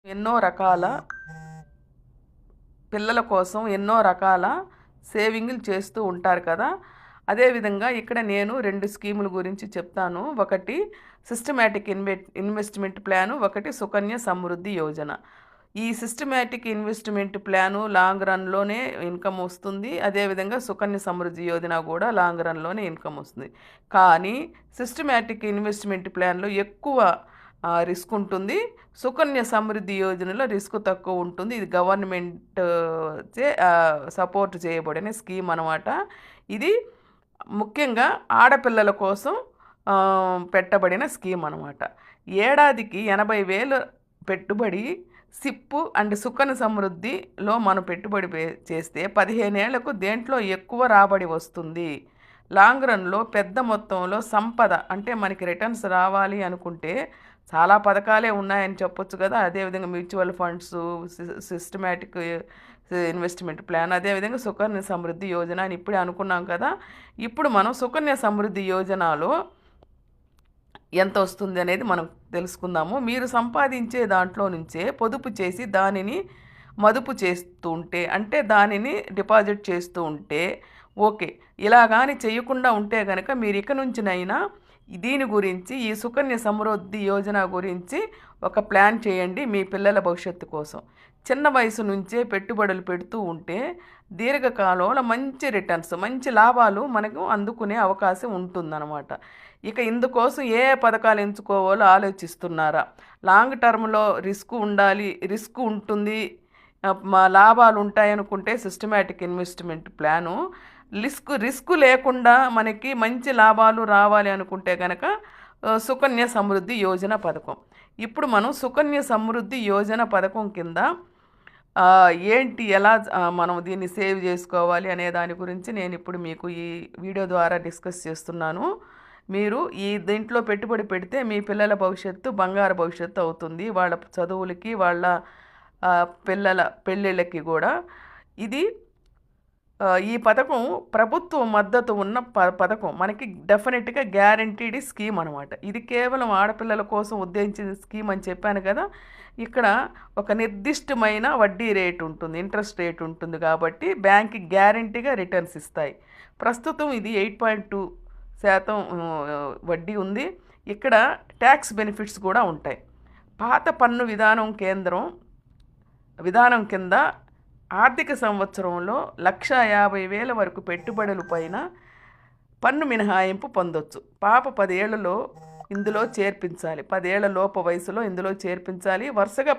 ఎన్నో రకాల పిల్లల కోసం ఎన్నో రకాల సేవింగ్లు చేస్తూ ఉంటారు కదా. అదేవిధంగా ఇక్కడ నేను 2 స్కీముల గురించి చెప్తాను. ఒకటి సిస్టమాటిక్ ఇన్వెస్ట్మెంట్ ప్లాను, ఒకటి సుకన్య సమృద్ధి యోజన. ఈ సిస్టమాటిక్ ఇన్వెస్ట్మెంట్ ప్లాను లాంగ్ రన్‌లోనే ఇన్‌కమ్ వస్తుంది. అదేవిధంగా సుకన్య సమృద్ధి యోజన కూడా లాంగ్ రన్‌లోనే ఇన్‌కమ్ వస్తుంది. కానీ సిస్టమాటిక్ ఇన్వెస్ట్మెంట్ ప్లాన్‌లో ఎక్కువ రిస్క్ ఉంటుంది. సుకన్య సమృద్ధి యోజనలో రిస్క్ తక్కువ ఉంటుంది. ఇది గవర్నమెంట్ చే సపోర్ట్ చేయబడిన స్కీమ్ అనమాట. ఇది ముఖ్యంగా ఆడపిల్లల కోసం పెట్టబడిన స్కీమ్ అనమాట. ఏడాదికి 80,000 పెట్టుబడి సిప్ అండ్ సుకన్య సమృద్ధిలో మనం పెట్టుబడి చేస్తే 15 ఏళ్లకు దేంట్లో ఎక్కువ రాబడి వస్తుంది. లాంగ్ రన్లో పెద్ద మొత్తంలో సంపద అంటే మనకి రిటర్న్స్ రావాలి అనుకుంటే చాలా పథకాలే ఉన్నాయని చెప్పొచ్చు కదా. అదేవిధంగా mutual funds, systematic investment plan, అదేవిధంగా సుకన్య సమృద్ధి యోజన అని ఇప్పుడే అనుకున్నాం కదా. ఇప్పుడు మనం సుకన్య సమృద్ధి యోజనలో ఎంత వస్తుంది అనేది మనం తెలుసుకుందాము. మీరు సంపాదించే దాంట్లో నుంచే పొదుపు చేసి దానిని మదుపు చేస్తూ ఉంటే, అంటే దానిని డిపాజిట్ చేస్తూ ఉంటే ఓకే. ఇలా కానీ చేయకుండా ఉంటే కనుక మీరు ఇక నుంచినైనా దీని గురించి, ఈ సుకన్య సమృద్ధి యోజన గురించి ఒక ప్లాన్ చేయండి మీ పిల్లల భవిష్యత్తు కోసం. చిన్న వయసు నుంచే పెట్టుబడులు పెడుతూ ఉంటే దీర్ఘకాలంలో మంచి రిటర్న్స్, మంచి లాభాలు మనకు అందుకునే అవకాశం ఉంటుందన్నమాట. ఇక ఇందుకోసం ఏ పథకాలు ఎంచుకోవాలో ఆలోచిస్తున్నారా? లాంగ్ టర్మ్లో రిస్క్ ఉంటుంది, లాభాలు ఉంటాయి అనుకుంటే సిస్టమాటిక్ ఇన్వెస్ట్మెంట్ ప్లాను. రిస్క్ లేకుండా మనకి మంచి లాభాలు రావాలి అనుకుంటే కనుక సుకన్య సమృద్ధి యోజన పథకం. ఇప్పుడు మనం సుకన్య సమృద్ధి యోజన పథకం కింద ఎలా మనం దీన్ని సేవ్ చేసుకోవాలి అనే దాని గురించి నేను ఇప్పుడు మీకు ఈ వీడియో ద్వారా డిస్కస్ చేస్తున్నాను. మీరు దీంట్లో పెట్టుబడి పెడితే మీ పిల్లల భవిష్యత్తు బంగారు భవిష్యత్తు అవుతుంది. వాళ్ళ చదువులకి, వాళ్ళ పిల్లల పెళ్ళిళ్ళకి కూడా. ఈ పథకం ప్రభుత్వ మద్దతు ఉన్న పథకం. మనకి డెఫినెట్గా గ్యారంటీడ్ స్కీమ్ అనమాట. ఇది కేవలం ఆడపిల్లల కోసం ఉద్దేశించిన స్కీమ్ అని చెప్పాను కదా. ఇక్కడ ఒక నిర్దిష్టమైన వడ్డీ రేటు ఉంటుంది, ఇంట్రెస్ట్ రేట్ ఉంటుంది కాబట్టి బ్యాంక్కి గ్యారంటీగా రిటర్న్స్ ఇస్తాయి. ప్రస్తుతం ఇది 8.2% వడ్డీ ఉంది. ఇక్కడ ట్యాక్స్ బెనిఫిట్స్ కూడా ఉంటాయి. పాత పన్ను విధానం కింద ఆర్థిక సంవత్సరంలో 150,000 వరకు పెట్టుబడుల పైన పన్ను మినహాయింపు పొందొచ్చు. పాప 10 ఏళ్లలో ఇందులో చేర్పించాలి. 10 ఏళ్ల లోపు వయసులో ఇందులో చేర్పించాలి. వరుసగా